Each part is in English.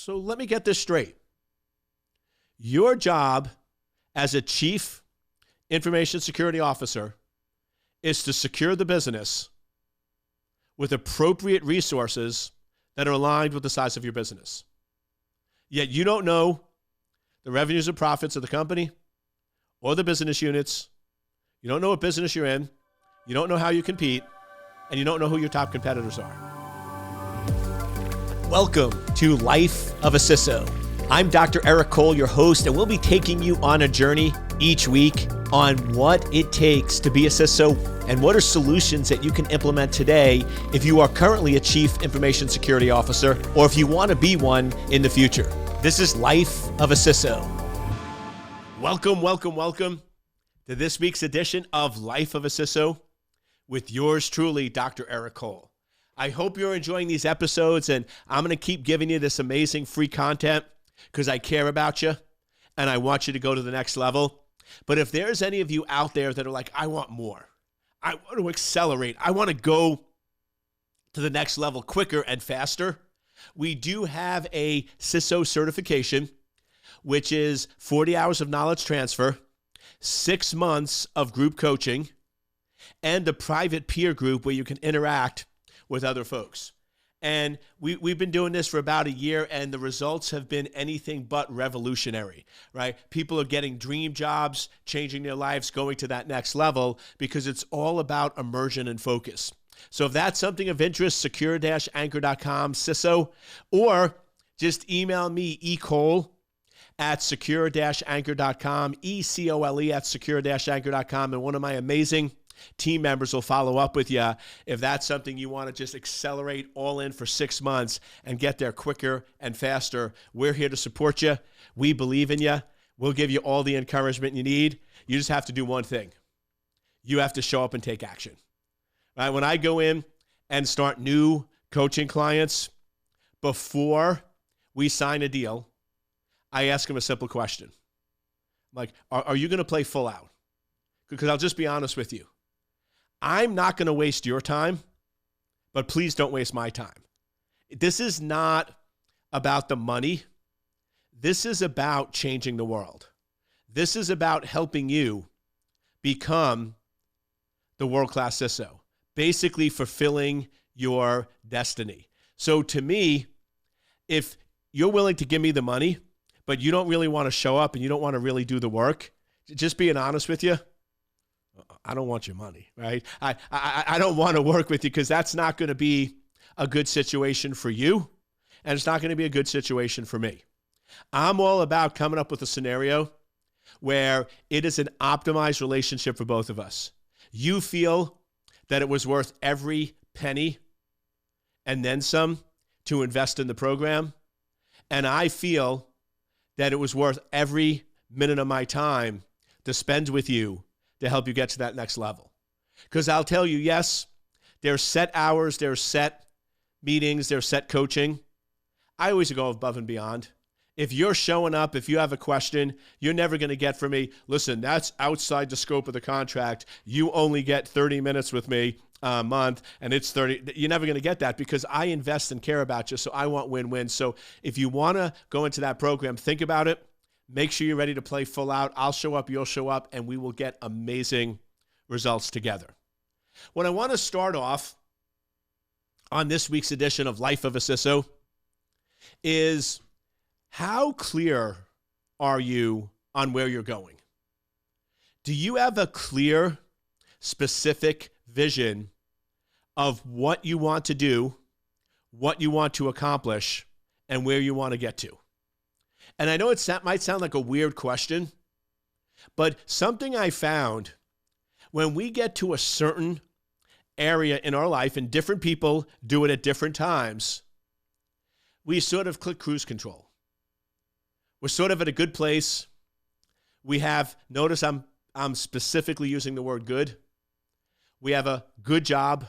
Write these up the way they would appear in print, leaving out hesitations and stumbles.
So let me get this straight. Your job as a chief information security officer is to secure the business with appropriate resources that are aligned with the size of your business. Yet you don't know the revenues and profits of the company or the business units. You don't know what business you're in. You don't know how you compete, and you don't know who your top competitors are. Welcome to Life of a CISO. I'm Dr. Eric Cole, your host, and we'll be taking you on a journey each week on what it takes to be a CISO and what are solutions that you can implement today if you are currently a Chief Information Security Officer or if you want to be one in the future. This is Life of a CISO. Welcome to this week's edition of Life of a CISO with yours truly, Dr. Eric Cole. I hope you're enjoying these episodes, and I'm going to keep giving you this amazing free content because I care about you and I want you to go to the next level. But if there's any of you out there that are like, I want more, I want to accelerate, I want to go to the next level quicker and faster, we do have a CISO certification, which is 40 hours of knowledge transfer, 6 months of group coaching, and a private peer group where you can interact with other folks. And we've been doing this for about a year, and the results have been anything but revolutionary, right? People are getting dream jobs, changing their lives, going to that next level because it's all about immersion and focus. So if that's something of interest, secure-anchor.com, CISO, or just email me, ecole@secure-anchor.com, ECOLE@secure-anchor.com, and one of my amazing team members will follow up with you if that's something you want to just accelerate all in for 6 months and get there quicker and faster. We're here to support you. We believe in you. We'll give you all the encouragement you need. You just have to do one thing. You have to show up and take action. Right? When I go in and start new coaching clients, before we sign a deal, I ask them a simple question. Like, are you going to play full out? Because I'll just be honest with you. I'm not going to waste your time, but please don't waste my time. This is not about the money. This is about changing the world. This is about helping you become the world-class CISO, basically fulfilling your destiny. So to me, if you're willing to give me the money, but you don't really want to show up and you don't want to really do the work, just being honest with you, I don't want your money, right? I don't want to work with you because that's not going to be a good situation for you, and it's not going to be a good situation for me. I'm all about coming up with a scenario where it is an optimized relationship for both of us. You feel that it was worth every penny and then some to invest in the program, and I feel that it was worth every minute of my time to spend with you to help you get to that next level. Because I'll tell you, yes, there's set hours, there's set meetings, there's set coaching. I always go above and beyond. If you're showing up, if you have a question, you're never going to get from me, listen, that's outside the scope of the contract. You only get 30 minutes with me a month, and it's 30. You're never going to get that because I invest and care about you, so I want win-win. So if you want to go into that program, think about it. Make sure you're ready to play full out. I'll show up, you'll show up, and we will get amazing results together. What I want to start off on this week's edition of Life of a CISO is how clear are you on where you're going? Do you have a clear, specific vision of what you want to do, what you want to accomplish, and where you want to get to? And I know that might sound like a weird question, but something I found when we get to a certain area in our life, and different people do it at different times, we sort of click cruise control. We're sort of at a good place. We have, notice I'm specifically using the word good. We have a good job.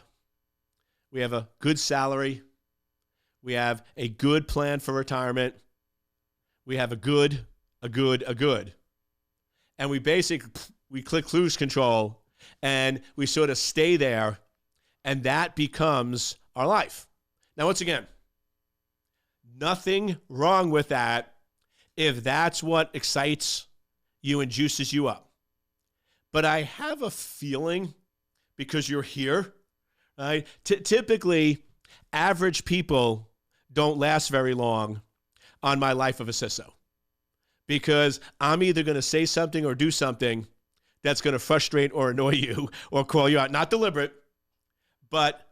We have a good salary. We have a good plan for retirement. We have a good. And we click cruise control and we sort of stay there, and that becomes our life. Now, once again, Nothing wrong with that if that's what excites you and juices you up. But I have a feeling, because you're here, right? Typically, average people don't last very long on my life of a CISO, because I'm either going to say something or do something that's going to frustrate or annoy you or call you out. Not deliberate, but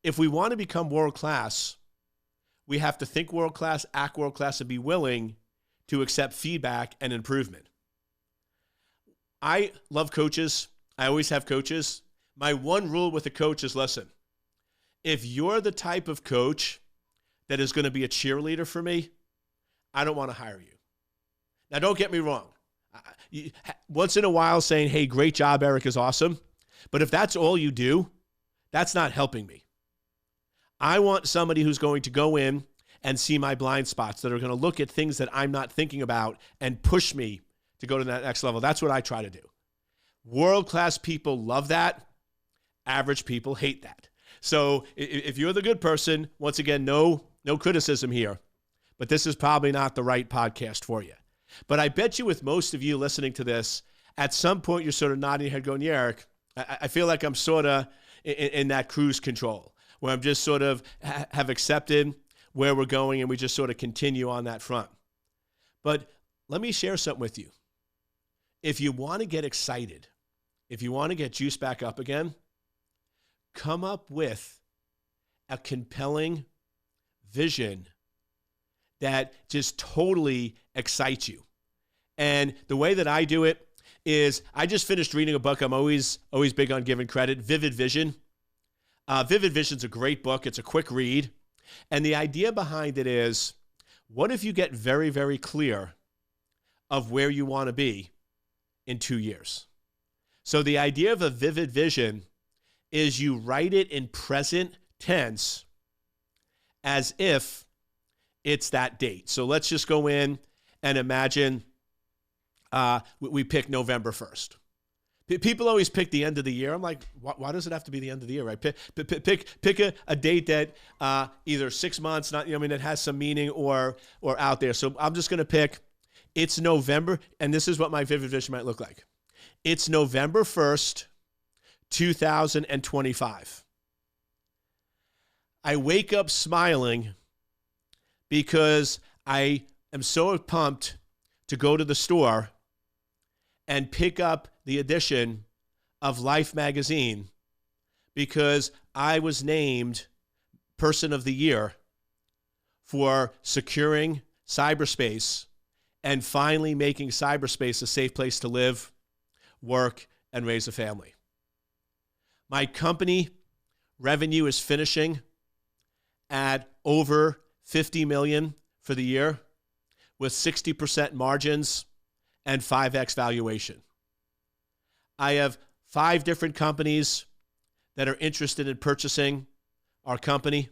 if we want to become world-class, we have to think world-class, act world-class, and be willing to accept feedback and improvement. I love coaches. I always have coaches. My one rule with a coach is, listen, if you're the type of coach that is going to be a cheerleader for me, I don't want to hire you. Now, don't get me wrong. Once in a while saying, hey, great job, Eric, is awesome. But if that's all you do, that's not helping me. I want somebody who's going to go in and see my blind spots, that are going to look at things that I'm not thinking about and push me to go to that next level. That's what I try to do. World-class people love that. Average people hate that. So if you're the good person, once again, no criticism here, but this is probably not the right podcast for you. But I bet you with most of you listening to this, at some point you're sort of nodding your head going, yeah, Eric, I feel like I'm sort of in that cruise control where I'm just sort of have accepted where we're going and we just sort of continue on that front. But let me share something with you. If you want to get excited, if you want to get juice back up again, come up with a compelling vision that just totally excites you. And the way that I do it is, I just finished reading a book. I'm always big on giving credit. Vivid Vision. Vivid Vision's a great book. It's a quick read. And the idea behind it is, what if you get very, very clear of where you want to be in 2 years? So the idea of a vivid vision is you write it in present tense as if it's that date. So let's just go in and imagine we pick November 1st. People always pick the end of the year. I'm like, why does it have to be the end of the year, right? Pick a date that either 6 months, that has some meaning or out there. So I'm just going to pick, it's November, and this is what my vivid vision might look like. It's November 1st, 2025. I wake up smiling because I am so pumped to go to the store and pick up the edition of Life magazine because I was named Person of the Year for securing cyberspace and finally making cyberspace a safe place to live, work, and raise a family. My company revenue is finishing at over $50 million for the year with 60% margins and 5x valuation. I have 5 different companies that are interested in purchasing our company,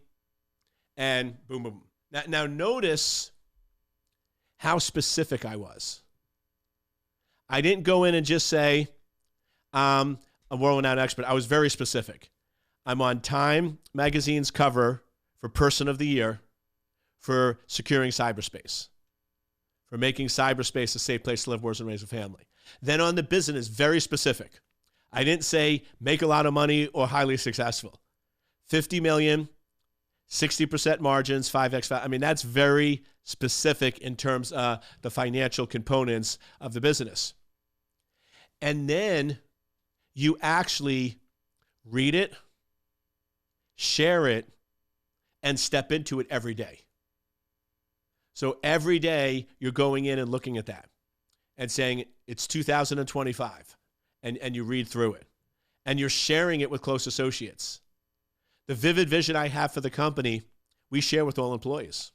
and boom, boom. Now notice how specific I was. I didn't go in and just say, I'm a world-renowned expert. I was very specific. I'm on Time magazine's cover for Person of the Year for securing cyberspace, for making cyberspace a safe place to live, work, and raise a family. Then on the business, very specific. I didn't say make a lot of money or highly successful. 50 million, 60% margins, 5x. That's very specific in terms of the financial components of the business. And then you actually read it, share it, and step into it every day. So every day you're going in and looking at that and saying it's 2025, and you read through it. And you're sharing it with close associates. The vivid vision I have for the company, we share with all employees.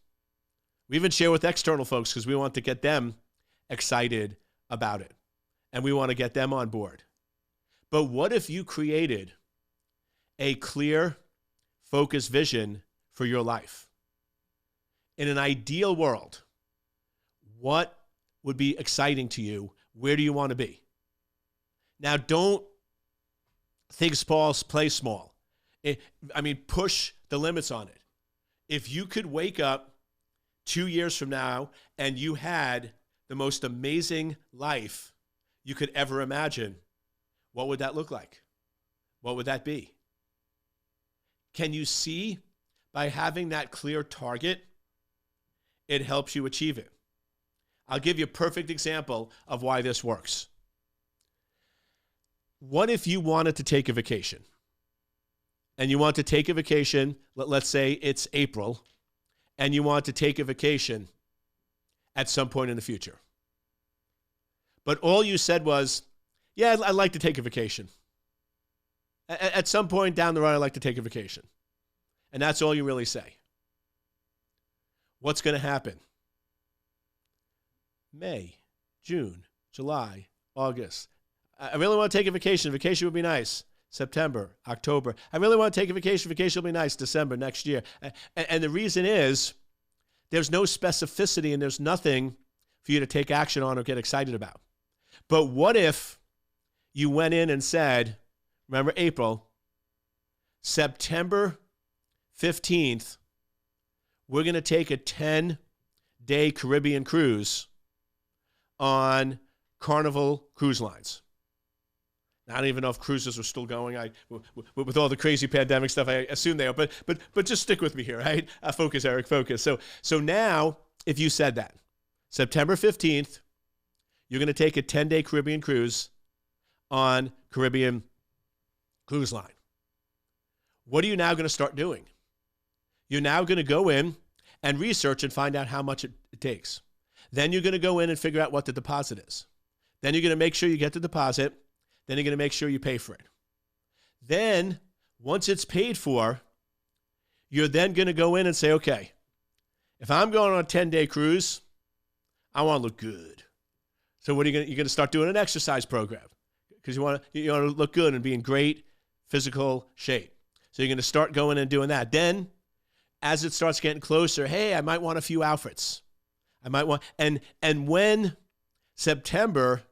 We even share with external folks because we want to get them excited about it. And we want to get them on board. But what if you created a clear, focused vision for your life? In an ideal world, what would be exciting to you? Where do you want to be? Now, don't think small, play small. Push the limits on it. If you could wake up, 2 years from now and you had the most amazing life you could ever imagine, what would that look like? What would that be? Can you see by having that clear target, it helps you achieve it? I'll give you a perfect example of why this works. What if you wanted to take a vacation? And you want to take a vacation, let's say it's April, and you want to take a vacation at some point in the future. But all you said was, yeah, I'd like to take a vacation. At some point down the road, I'd like to take a vacation. And that's all you really say. What's going to happen? May, June, July, August. I really want to take a vacation. Vacation would be nice. September, October. I really want to take a vacation. Vacation will be nice. December next year. And the reason is there's no specificity and there's nothing for you to take action on or get excited about. But what if you went in and said, remember April, September 15th, we're going to take a 10-day Caribbean cruise on Carnival Cruise Lines. Now, I don't even know if cruises are still going. With all the crazy pandemic stuff, I assume they are. But just stick with me here, right? Focus, Eric, focus. So now, if you said that, September 15th, you're going to take a 10-day Caribbean cruise on Caribbean Cruise Line. What are you now going to start doing? You're now going to go in and research and find out how much it takes. Then you're going to go in and figure out what the deposit is. Then you're going to make sure you get the deposit. Then you're going to make sure you pay for it. Then, once it's paid for, you're then going to go in and say, okay, if I'm going on a 10-day cruise, I want to look good. So what are you're going to start doing an exercise program because you want to look good and be in great physical shape. So you're going to start going and doing that. Then, as it starts getting closer, hey, I might want a few outfits. I might want, and when September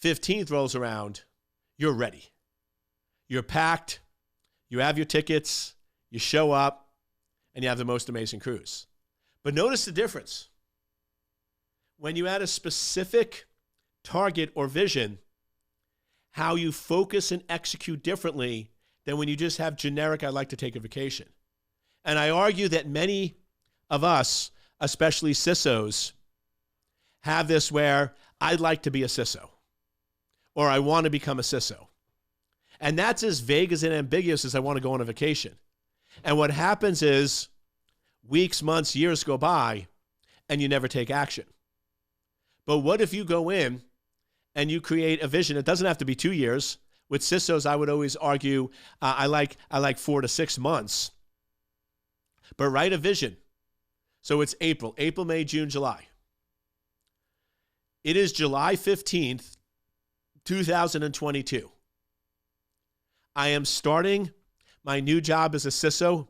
15th rolls around, you're ready. You're packed. You have your tickets. You show up, and you have the most amazing cruise. But notice the difference. When you add a specific target or vision, how you focus and execute differently than when you just have generic, I'd like to take a vacation. And I argue that many of us, especially CISOs, have this where I'd like to be a CISO or I want to become a CISO. And that's as vague as and ambiguous as I want to go on a vacation. And what happens is weeks, months, years go by and you never take action. But what if you go in and you create a vision? It doesn't have to be 2 years. With CISOs, I would always argue I like 4 to 6 months. But write a vision. So it's April, May, June, July. It is July 15th, 2022. I am starting my new job as a CISO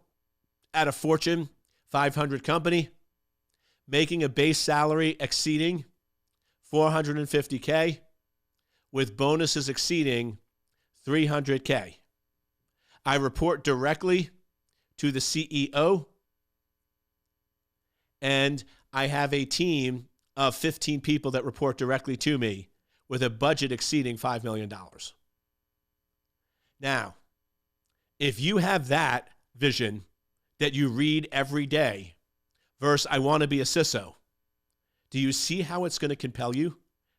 at a Fortune 500 company, making a base salary exceeding $450K with bonuses exceeding $300K. I report directly to the CEO, and I have a team of 15 people that report directly to me with a budget exceeding $5 million. Now, if you have that vision that you read every day versus I want to be a CISO, do you see how it's going to compel you?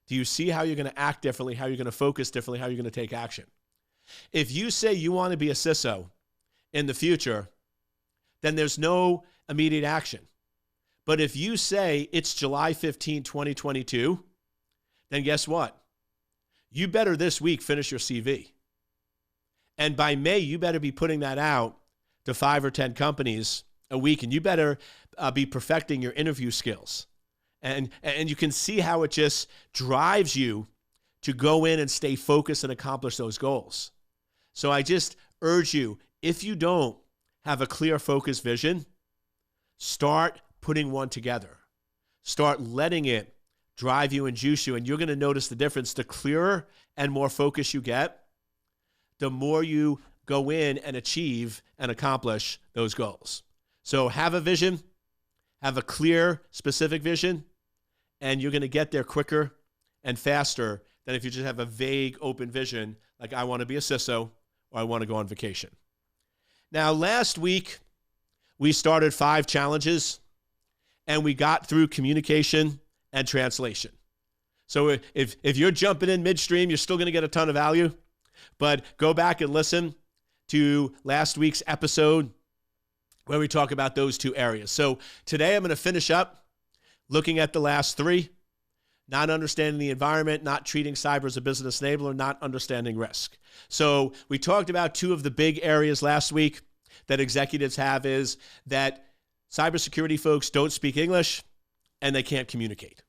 Do you see how you're going to act differently, how you're going to focus differently, how you're going to take action? If you say you want to be a CISO in the future, then there's no immediate action. But if you say it's July 15, 2022, then guess what? You better this week finish your CV. And by May, you better be putting that out to 5 or 10 companies a week, and you better be perfecting your interview skills. And you can see how it just drives you to go in and stay focused and accomplish those goals. So I just urge you, if you don't have a clear focus vision, start putting one together. Start letting it drive you and juice you, and you're going to notice the difference. The clearer and more focus you get, the more you go in and achieve and accomplish those goals. So have a vision, have a clear, specific vision, and you're going to get there quicker and faster than if you just have a vague, open vision, like I want to be a CISO or I want to go on vacation. Now, last week, we started 5 challenges, and we got through communication and translation. So if you're jumping in midstream, you're still going to get a ton of value, but go back and listen to last week's episode where we talk about those 2 areas. So today I'm going to finish up looking at the last 3, not understanding the environment, not treating cyber as a business enabler, not understanding risk. So we talked about 2 of the big areas last week that executives have is that cybersecurity folks don't speak English and they can't communicate.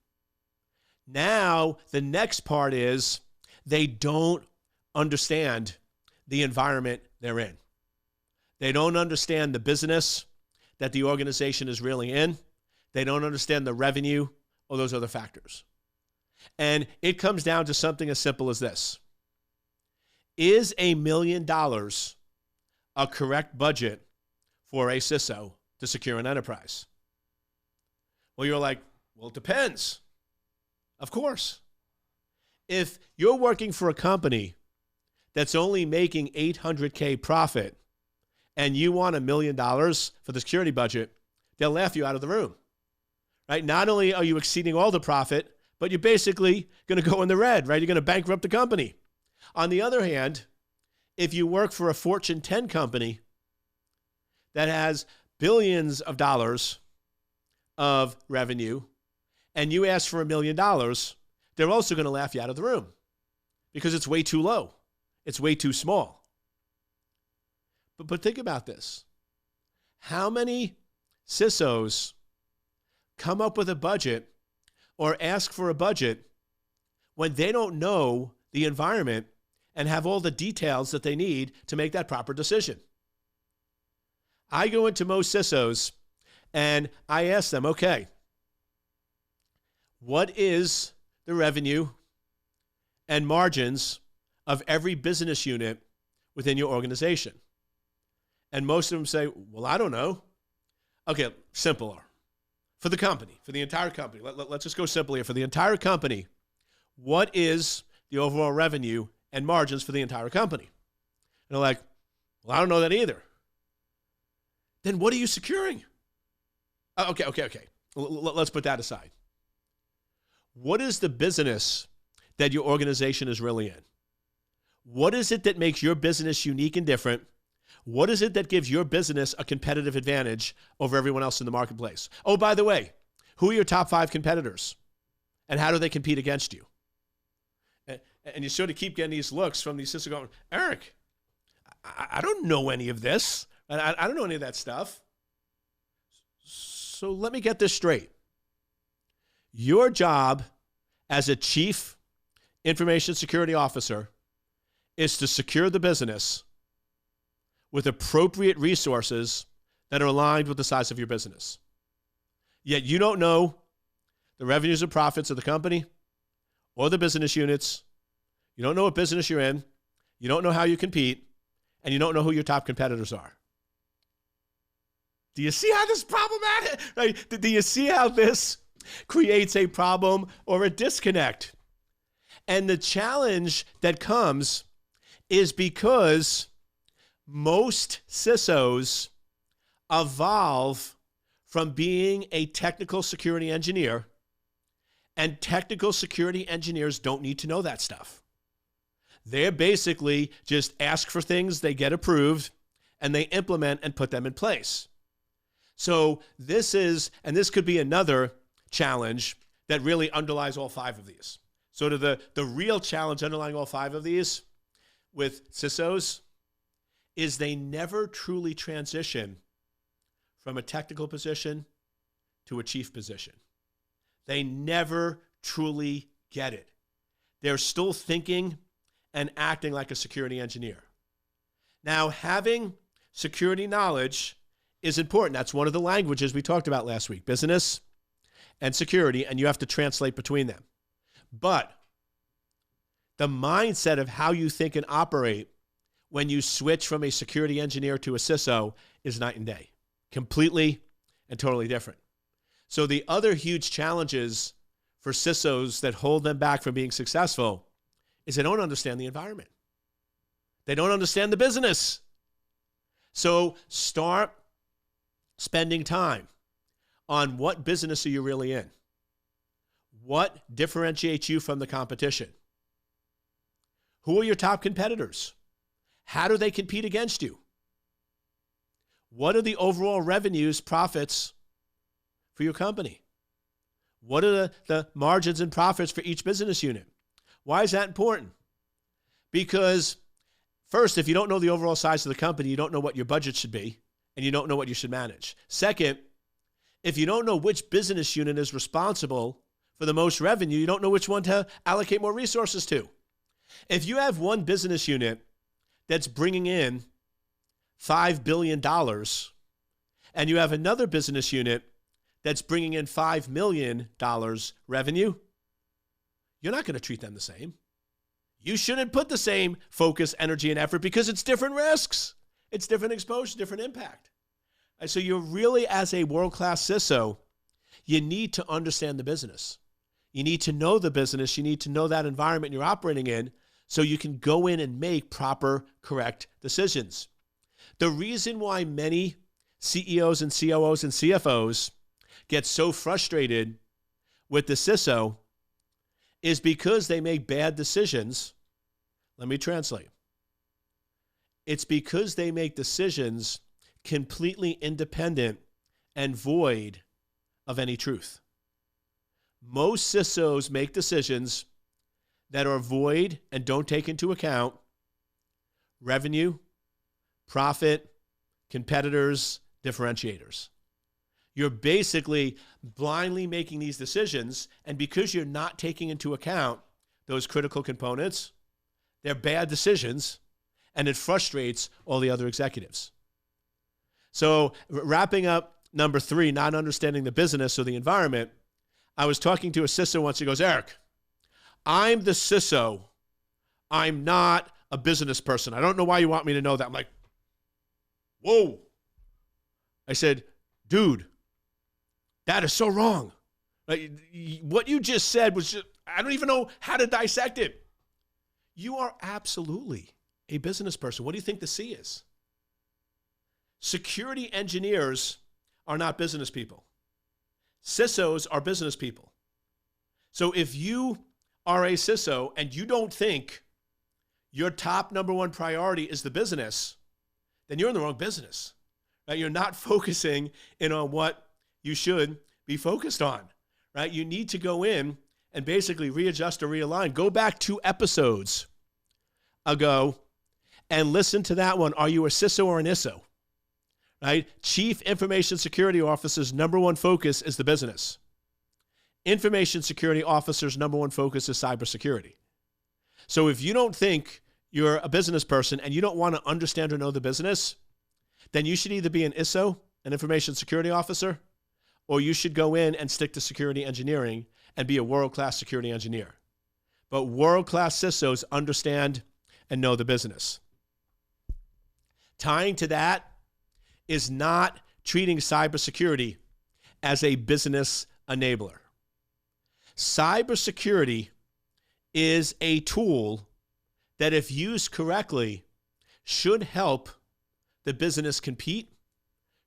Now, the next part is they don't understand the environment they're in. They don't understand the business that the organization is really in. They don't understand the revenue or those other factors. And it comes down to something as simple as this. Is $1 million a correct budget for a CISO to secure an enterprise? Well, you're like, well, it depends. Of course. If you're working for a company that's only making $800K profit and you want $1 million for the security budget, they'll laugh you out of the room, right? Not only are you exceeding all the profit, but you're basically going to go in the red, right? You're going to bankrupt the company. On the other hand, if you work for a Fortune 10 company that has billions of dollars of revenue, and you ask for $1 million, they're also going to laugh you out of the room because it's way too low. It's way too small. But think about this. How many CISOs come up with a budget or ask for a budget when they don't know the environment and have all the details that they need to make that proper decision? I go into most CISOs and I ask them, okay, what is the revenue and margins of every business unit within your organization? And most of them say, well, I don't know. Okay, simpler. For the company, for the entire company, let's just go simple here. For the entire company, what is the overall revenue and margins for the entire company? And they're like, well, I don't know that either. Then what are you securing? Okay. Let's put that aside. What is the business that your organization is really in? What is it that makes your business unique and different? What is it that gives your business a competitive advantage over everyone else in the marketplace? Oh, by the way, who are your top 5 competitors? And how do they compete against you? And you sort of keep getting these looks from these sisters going, Eric, I don't know any of this. I don't know any of that stuff. So let me get this straight. Your job as a chief information security officer is to secure the business with appropriate resources that are aligned with the size of your business. Yet you don't know the revenues and profits of the company or the business units. You don't know what business you're in. You don't know how you compete. And you don't know who your top competitors are. Do you see how this is problematic? Right? Do you see how this creates a problem or a disconnect? And the challenge that comes is because most CISOs evolve from being a technical security engineer, and technical security engineers don't need to know that stuff. They're basically just ask for things, they get approved, and they implement and put them in place. So this could be another challenge that really underlies all 5 of these. So the real challenge underlying all 5 of these with CISOs is they never truly transition from a technical position to a chief position. They never truly get it. They're still thinking and acting like a security engineer. Now, having security knowledge is important. That's one of the languages we talked about last week, business and security, and you have to translate between them. But the mindset of how you think and operate when you switch from a security engineer to a CISO is night and day. Completely and totally different. So the other huge challenges for CISOs that hold them back from being successful is they don't understand the environment. They don't understand the business. So start spending time on what business are you really in? What differentiates you from the competition? Who are your top competitors? How do they compete against you? What are the overall revenues, profits for your company? What are the margins and profits for each business unit? Why is that important? Because first, if you don't know the overall size of the company, you don't know what your budget should be, and you don't know what you should manage. Second, if you don't know which business unit is responsible for the most revenue, you don't know which one to allocate more resources to. If you have one business unit that's bringing in $5 billion and you have another business unit that's bringing in $5 million revenue, you're not going to treat them the same. You shouldn't put the same focus, energy, and effort because it's different risks. It's different exposure, different impact. And so you're really, as a world-class CISO, you need to understand the business. You need to know the business. You need to know that environment you're operating in so you can go in and make proper, correct decisions. The reason why many CEOs and COOs and CFOs get so frustrated with the CISO is because they make bad decisions. Let me translate. It's because they make decisions completely independent and void of any truth. Most CISOs make decisions that are void and don't take into account revenue, profit, competitors, differentiators. You're basically blindly making these decisions, and because you're not taking into account those critical components, they're bad decisions, and it frustrates all the other executives. So wrapping up number 3, not understanding the business or the environment, I was talking to a CISO once. He goes, Eric, I'm the CISO. I'm not a business person. I don't know why you want me to know that. I'm like, whoa. I said, dude, that is so wrong. Like, what you just said was just, I don't even know how to dissect it. You are absolutely a business person. What do you think the C is? Security engineers are not business people. CISOs are business people. So if you are a CISO and you don't think your top number one priority is the business, then you're in the wrong business. Right? You're not focusing in on what you should be focused on. Right? You need to go in and basically readjust or realign. Go back 2 episodes ago and listen to that one. Are you a CISO or an ISO? Right? Chief Information Security Officer's number one focus is the business. Information Security Officer's number one focus is cybersecurity. So if you don't think you're a business person and you don't want to understand or know the business, then you should either be an ISO, an Information Security Officer, or you should go in and stick to security engineering and be a world-class security engineer. But world-class CISOs understand and know the business. Tying to that is not treating cybersecurity as a business enabler. Cybersecurity is a tool that, if used correctly, should help the business compete,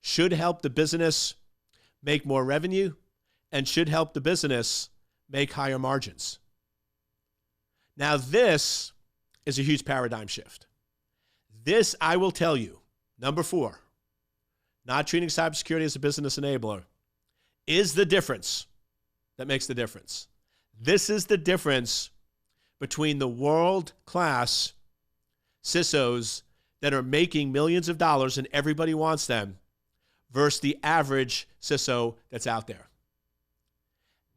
should help the business make more revenue, and should help the business make higher margins. Now, this is a huge paradigm shift. This, I will tell you, number 4, not treating cybersecurity as a business enabler, is the difference that makes the difference. This is the difference between the world-class CISOs that are making millions of dollars and everybody wants them versus the average CISO that's out there.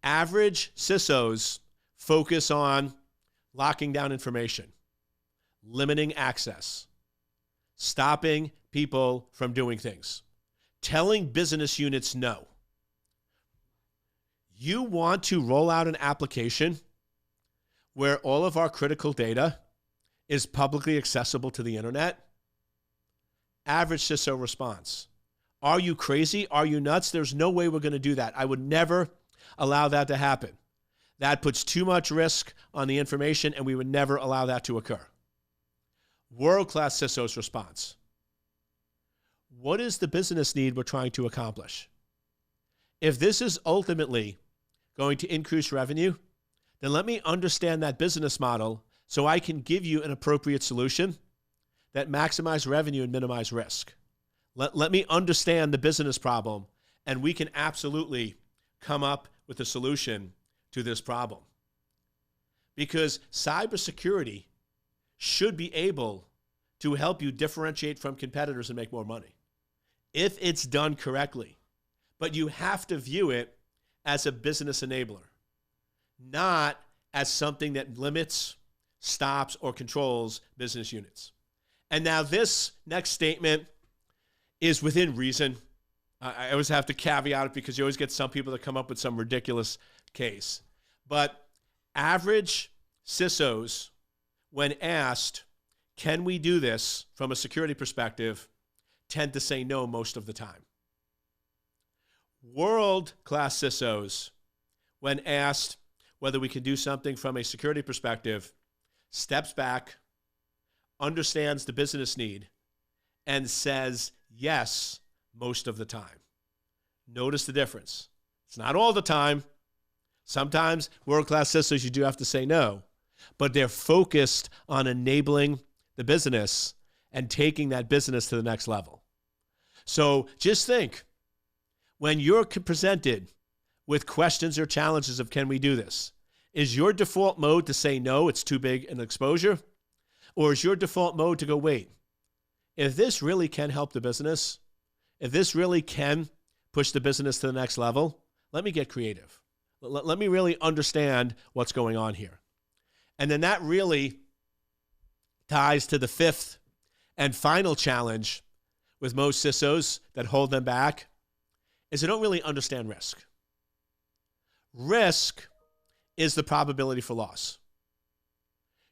Average CISOs focus on locking down information, limiting access, stopping people from doing things, telling business units no. You want to roll out an application where all of our critical data is publicly accessible to the internet? Average CISO response, Are you crazy? Are you nuts? There's no way we're going to do that. I would never allow that to happen. That puts too much risk on the information, and we would never allow that to occur. World-class CISO's response. What is the business need we're trying to accomplish? If this is ultimately going to increase revenue, then let me understand that business model so I can give you an appropriate solution that maximizes revenue and minimize risk. Let me understand the business problem, and we can absolutely come up with a solution to this problem. Because cybersecurity should be able to help you differentiate from competitors and make more money if it's done correctly. But you have to view it as a business enabler, not as something that limits, stops, or controls business units. And now this next statement is within reason. I always have to caveat it because you always get some people that come up with some ridiculous case. But average CISOs, when asked, can we do this from a security perspective, tend to say no most of the time. World-class CISOs, when asked whether we can do something from a security perspective, steps back, understands the business need, and says yes most of the time. Notice the difference. It's not all the time. Sometimes world-class CISOs, you do have to say no, but they're focused on enabling the business and taking that business to the next level. So just think, when you're presented with questions or challenges of can we do this, is your default mode to say no, it's too big an exposure? Or is your default mode to go, wait, if this really can help the business, if this really can push the business to the next level, let me get creative. Let me really understand what's going on here. And then that really ties to the fifth and final challenge with most CISOs that hold them back, is they don't really understand risk. Risk is the probability for loss.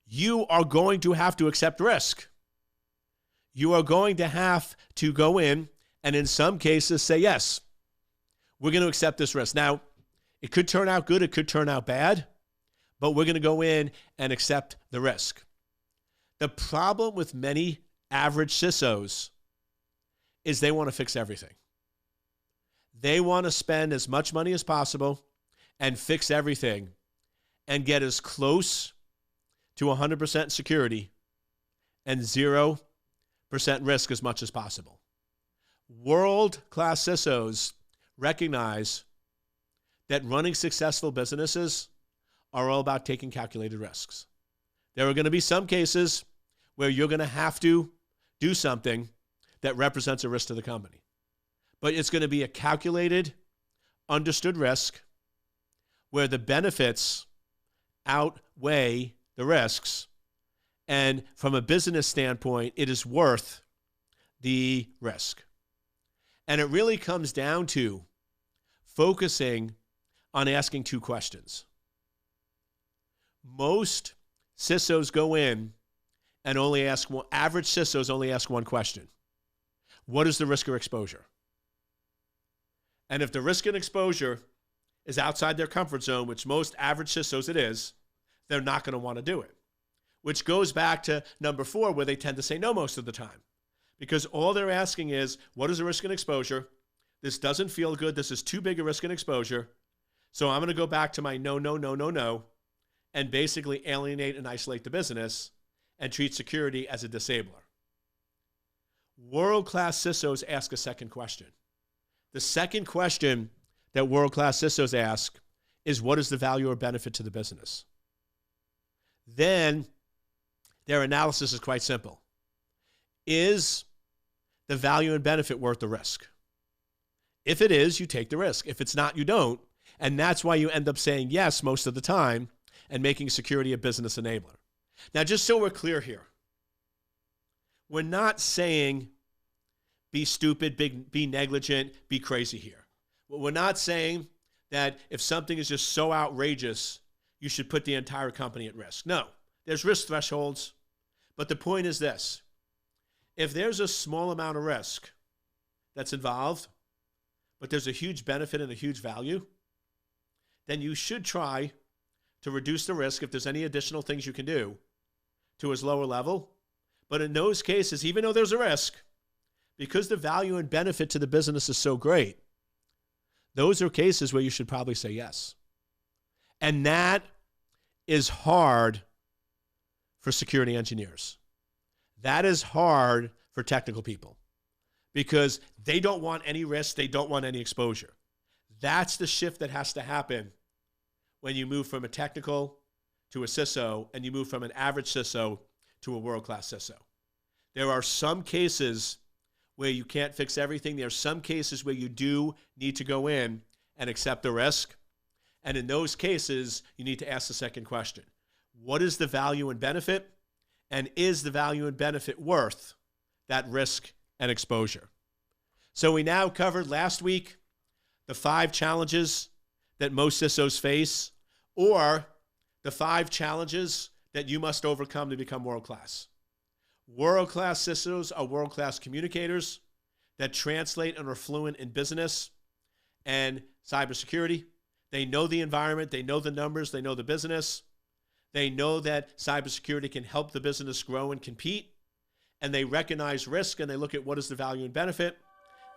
You are going to have to accept risk. You are going to have to go in and in some cases say, yes, we're going to accept this risk. Now, it could turn out good, it could turn out bad, but we're going to go in and accept the risk. The problem with many average CISOs is they want to fix everything. They want to spend as much money as possible and fix everything and get as close to 100% security and 0% risk as much as possible. World-class CISOs recognize that running successful businesses are all about taking calculated risks. There are going to be some cases where you're going to have to do something that represents a risk to the company. But it's going to be a calculated, understood risk where the benefits outweigh the risks. And from a business standpoint, it is worth the risk. And it really comes down to focusing on asking two questions. Most CISOs go in and only ask one, average CISOs only ask one question. What is the risk or exposure? And if the risk and exposure is outside their comfort zone, which most average CISOs it is, they're not going to want to do it. Which goes back to number 4, where they tend to say no most of the time. Because all they're asking is, what is the risk and exposure? This doesn't feel good. This is too big a risk and exposure. So I'm going to go back to my no, no, no, no, no, and basically alienate and isolate the business and treat security as a disabler. World-class CISOs ask a second question. The second question that world-class CISOs ask is, what is the value or benefit to the business? Then their analysis is quite simple. Is the value and benefit worth the risk? If it is, you take the risk. If it's not, you don't. And that's why you end up saying yes most of the time and making security a business enabler. Now, just so we're clear here, we're not saying be stupid, be negligent, be crazy here. We're not saying that if something is just so outrageous, you should put the entire company at risk. No, there's risk thresholds. But the point is this. If there's a small amount of risk that's involved, but there's a huge benefit and a huge value, then you should try to reduce the risk if there's any additional things you can do to as low a level. But in those cases, even though there's a risk, because the value and benefit to the business is so great, those are cases where you should probably say yes. And that is hard for security engineers. That is hard for technical people because they don't want any risk. They don't want any exposure. That's the shift that has to happen when you move from a technical to a CISO and you move from an average CISO to a world-class CISO. There are some cases where you can't fix everything. There are some cases where you do need to go in and accept the risk. And in those cases, you need to ask the second question. What is the value and benefit? And is the value and benefit worth that risk and exposure? So we now covered last week the 5 challenges that most CISOs face, or the 5 challenges that you must overcome to become world-class. World-class CISOs are world-class communicators that translate and are fluent in business and cybersecurity. They know the environment, they know the numbers, they know the business. They know that cybersecurity can help the business grow and compete, and they recognize risk and they look at what is the value and benefit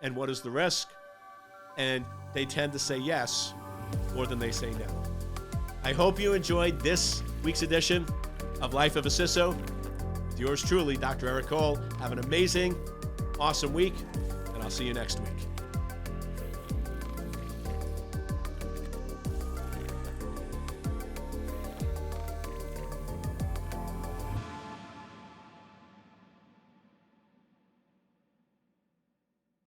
and what is the risk, and they tend to say yes more than they say no. I hope you enjoyed this week's edition of Life of a CISO. With yours truly, Dr. Eric Cole. Have an amazing, awesome week, and I'll see you next week.